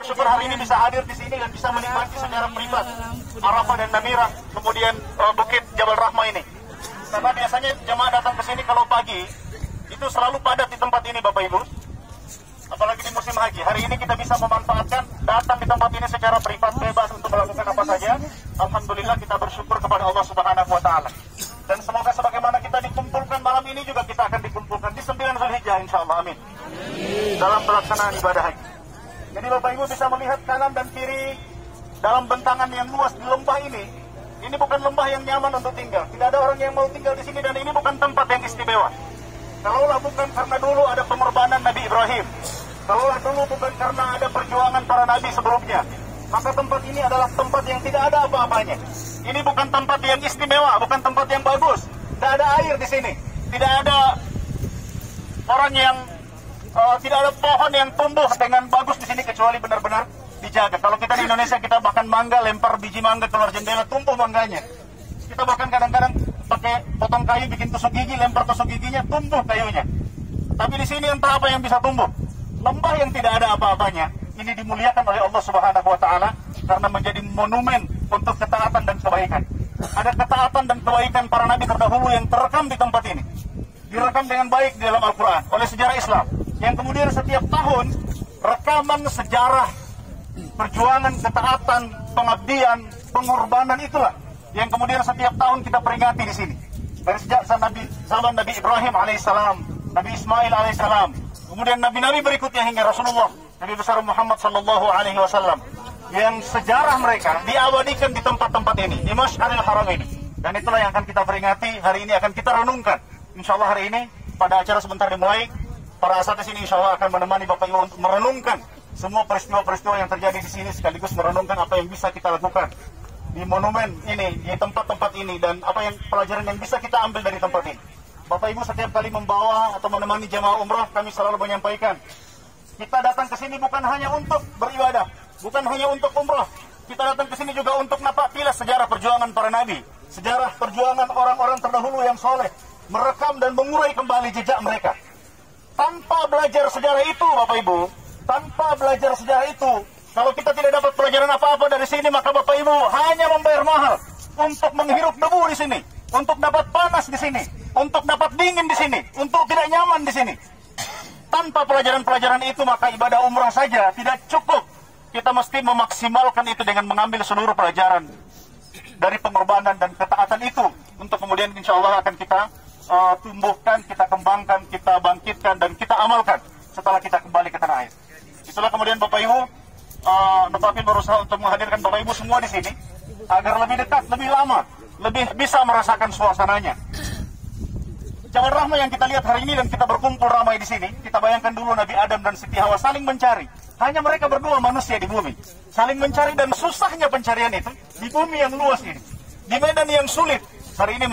bersyukur hari ini bisa hadir di sini dan bisa menikmati secara privat Arafah dan Namirah, kemudian Bukit Jabal Rahmah ini. Karena biasanya jemaah datang ke sini kalau pagi itu selalu padat di tempat ini, Bapak Ibu. Apalagi di musim haji. Hari ini kita bisa memanfaatkan datang di tempat ini secara privat, bebas untuk melakukan apa saja. Alhamdulillah, kita bersyukur kepada Allah Subhanahu wa taala. Dan semoga sebagaimana kita dikumpulkan malam ini juga kita akan dikumpulkan di 9 Zulhijjah insyaallah, amin. Dalam pelaksanaan ibadah haji. Jadi Bapak Ibu bisa melihat kanan dan kiri dalam bentangan yang luas di lembah ini. Ini bukan lembah yang nyaman untuk tinggal. Tidak ada orang yang mau tinggal di sini dan ini bukan tempat yang istimewa. Kalaulah bukan karena dulu ada pengorbanan Nabi Ibrahim, kalaulah dulu bukan karena ada perjuangan para nabi sebelumnya, maka tempat ini adalah tempat yang tidak ada apa-apanya. Ini bukan tempat yang istimewa, bukan tempat yang bagus. Tidak ada air di sini, tidak ada orang yang tidak ada pohon yang tumbuh dengan bagus di sini kecuali benar-benar dijaga. Kalau kita di Indonesia kita bahkan mangga, lempar biji mangga keluar jendela, tumbuh mangganya. Kita bahkan kadang-kadang pakai potong kayu, bikin tusuk gigi, lempar tusuk giginya, tumbuh kayunya. Tapi di sini entah apa yang bisa tumbuh. Lembah yang tidak ada apa-apanya, ini dimuliakan oleh Allah Subhanahu wa taala karena menjadi monumen untuk ketaatan dan kebaikan. Ada ketaatan dan kebaikan para nabi terdahulu yang terekam di tempat ini. Direkam dengan baik di dalam Al-Quran oleh sejarah Islam. Yang kemudian setiap tahun rekaman sejarah perjuangan, ketaatan, pengabdian, pengorbanan itulah yang kemudian setiap tahun kita peringati di sini. Dari sejak zaman Nabi Ibrahim alaihissalam, Nabi Ismail alaihissalam, kemudian nabi-nabi berikutnya hingga Rasulullah, Nabi besar Muhammad sallallahu alaihi wasallam, yang sejarah mereka diabadikan di tempat-tempat ini, di Masjidil Haram ini. Dan itulah yang akan kita peringati hari ini, akan kita renungkan. Insyaallah hari ini pada acara sebentar dimulai, para asatidz ini insyaallah akan menemani Bapak Ibu untuk merenungkan semua peristiwa-peristiwa yang terjadi di sini, sekaligus merenungkan apa yang bisa kita lakukan di monumen ini, di tempat-tempat ini, dan apa yang pelajaran yang bisa kita ambil dari tempat ini. Bapak Ibu setiap kali membawa atau menemani jemaah umrah, kami selalu menyampaikan, kita datang ke sini bukan hanya untuk beribadah, bukan hanya untuk umrah. Kita datang ke sini juga untuk napaktilas sejarah perjuangan para nabi, sejarah perjuangan orang-orang terdahulu yang soleh, merekam dan mengurai kembali jejak mereka. Tanpa belajar sejarah itu, Bapak Ibu, tanpa belajar sejarah itu, kalau kita tidak dapat pelajaran apa-apa dari sini, maka Bapak Ibu hanya membayar mahal untuk menghirup debu di sini, untuk dapat panas di sini, untuk dapat dingin di sini, untuk tidak nyaman di sini. Tanpa pelajaran-pelajaran itu, maka ibadah umrah saja tidak cukup. Kita mesti memaksimalkan itu dengan mengambil seluruh pelajaran dari pengorbanan dan ketaatan itu, untuk kemudian insya Allah akan kita tumbuhkan, kita kembangkan, kita bangkitkan, dan kita amalkan setelah kita kembali ke tanah air. Itulah kemudian Bapak Ibu, Nopapin berusaha untuk menghadirkan Bapak Ibu semua di sini agar lebih dekat, lebih lama, lebih bisa merasakan suasananya. Jabal Rahmah yang kita lihat hari ini dan kita berkumpul ramai di sini, kita bayangkan dulu Nabi Adam dan Siti Hawa saling mencari. Hanya mereka berdua manusia di bumi, saling mencari, dan susahnya pencarian itu di bumi yang luas ini, di medan yang sulit. Hari ini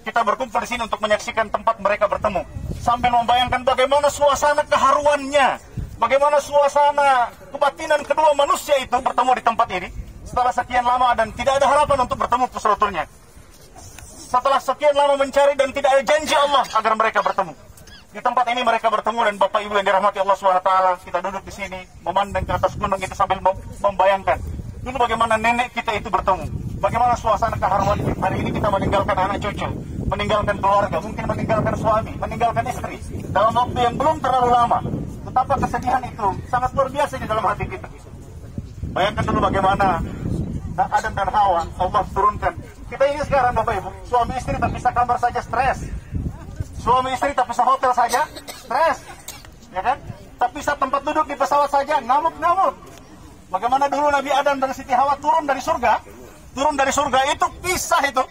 kita berkumpul di sini untuk menyaksikan tempat mereka bertemu, sambil membayangkan bagaimana suasana keharuannya, bagaimana suasana kebatinan kedua manusia itu bertemu di tempat ini setelah sekian lama dan tidak ada harapan untuk bertemu seutuhnya. Setelah sekian lama mencari dan tidak ada janji Allah agar mereka bertemu. Di tempat ini mereka bertemu, dan Bapak Ibu yang dirahmati Allah SWT, kita duduk di sini memandang ke atas gunung itu sambil membayangkan dulu bagaimana nenek kita itu bertemu. Bagaimana suasana keharuan hari ini kita meninggalkan anak cucu, meninggalkan keluarga, mungkin meninggalkan suami, meninggalkan istri dalam waktu yang belum terlalu lama. Betapa kesedihan itu sangat luar biasa di dalam hati kita. Bayangkan dulu bagaimana Adam dan Hawa Allah turunkan. Kita ini sekarang Bapak Ibu, suami istri tak bisa kamar saja stres, suami istri tak bisa hotel saja stres, ya kan? Tak bisa tempat duduk di pesawat saja ngamuk-ngamuk. Bagaimana dulu Nabi Adam dan Siti Hawa turun dari surga itu kisah itu.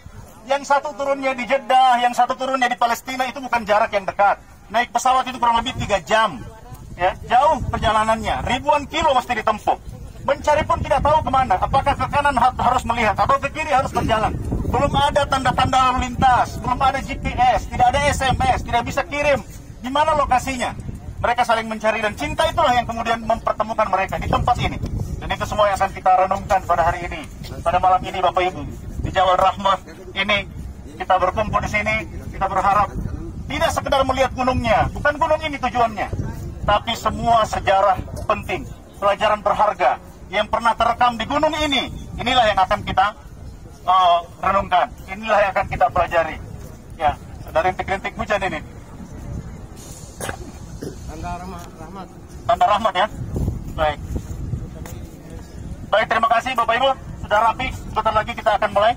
Yang satu turunnya di Jeddah, yang satu turunnya di Palestina, itu bukan jarak yang dekat. Naik pesawat itu kurang lebih 3 jam. Ya, jauh perjalanannya, ribuan kilo mesti ditempuh. Mencari pun tidak tahu kemana, apakah ke kanan harus melihat atau ke kiri harus berjalan. Belum ada tanda-tanda lalu lintas, belum ada GPS, tidak ada SMS, tidak bisa kirim di mana lokasinya. Mereka saling mencari, dan cinta itulah yang kemudian mempertemukan mereka di tempat ini. Dan itu semua yang akan kita renungkan pada hari ini, pada malam ini Bapak Ibu. Di Jabal Rahmah ini kita berkumpul di sini, kita berharap tidak sekedar melihat gunungnya, bukan gunung ini tujuannya, tapi semua sejarah penting, pelajaran berharga yang pernah terekam di gunung ini. Inilah yang akan kita renungkan. Inilah yang akan kita pelajari. Ya, dari rintik-rintik hujan ini. Tanda rahmat. Tanda rahmat ya. Baik. Baik, terima kasih Bapak Ibu. Sudah rapi. Sebentar lagi kita akan mulai.